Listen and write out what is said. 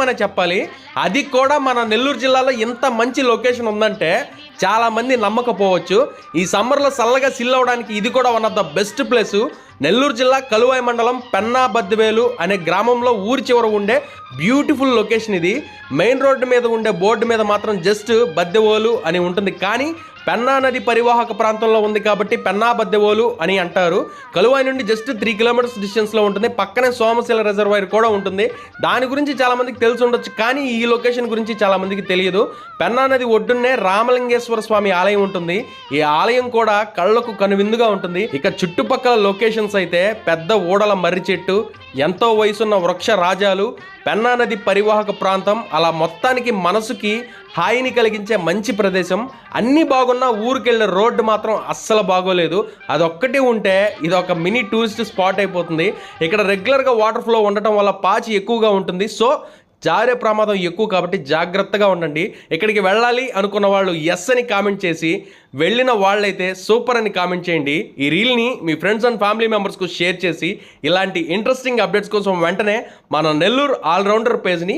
అనే చెప్పాలి. అది కూడా మన నెల్లూరు జిల్లాలో ఇంత మంచి లొకేషన్ ఉందంటే చాలామంది నమ్మకపోవచ్చు. ఈ సమ్మర్లో చల్లగా సిల్ అవడానికి ఇది కూడా one of the best place. Nellore జిల్లా కలువాయి మండలం పెన్నా బద్దివేలు అనే గ్రామంలో ఊరి చివర ఉండే బ్యూటిఫుల్ లొకేషన్ ఇది. మెయిన్ రోడ్డు మీద ఉండే బోర్డు మీద మాత్రం జస్ట్ బద్దెవోలు అని ఉంటుంది, కానీ పెన్నా నది పరివాహక ప్రాంతంలో ఉంది కాబట్టి పెన్నా బద్దెవోలు అని అంటారు. కలువాయి నుండి జస్ట్ 3 కిలోమీటర్స్ డిస్టెన్స్లో ఉంటుంది. పక్కనే సోమశిల రిజర్వాయర్ కూడా ఉంటుంది. దాని గురించి చాలామందికి తెలిసి ఉండొచ్చు, కానీ ఈ లొకేషన్ గురించి చాలామందికి తెలియదు. పెన్నా నది ఒడ్డున్నే రామలింగేశ్వర స్వామి ఆలయం ఉంటుంది. ఈ ఆలయం కూడా కళ్ళకు కనువిందుగా ఉంటుంది. ఇక చుట్టుపక్కల లొకేషన్స్ అయితే పెద్ద ఊడల మర్రి చెట్టు, ఎంతో వయసున్న వృక్ష రాజాలు, పెన్నా నది పరివాహక ప్రాంతం, అలా మొత్తానికి మనసుకి హాయిని కలిగించే మంచి ప్రదేశం. అన్నీ బాగున్నా ఊరికెళ్ళే రోడ్డు మాత్రం అస్సలు బాగోలేదు. అదొక్కటి ఉంటే ఇది ఒక మినీ టూరిస్ట్ స్పాట్ అయిపోతుంది. ఇక్కడ రెగ్యులర్గా వాటర్ ఫ్లో ఉండటం వల్ల పాచి ఎక్కువగా ఉంటుంది. సో జారే ప్రమాదం ఎక్కువ కాబట్టి జాగ్రత్తగా ఉండండి. ఇక్కడికి వెళ్ళాలి అనుకున్న వాళ్ళు ఎస్ అని కామెంట్ చేసి, వెళ్ళిన వాళ్ళైతే సూపర్ అని కామెంట్ చేయండి. ఈ రీల్ని మీ ఫ్రెండ్స్ అండ్ ఫ్యామిలీ మెంబర్స్కు షేర్ చేసి ఇలాంటి ఇంట్రెస్టింగ్ అప్డేట్స్ కోసం వెంటనే మన నెల్లూరు ఆల్రౌండర్ పేజ్ని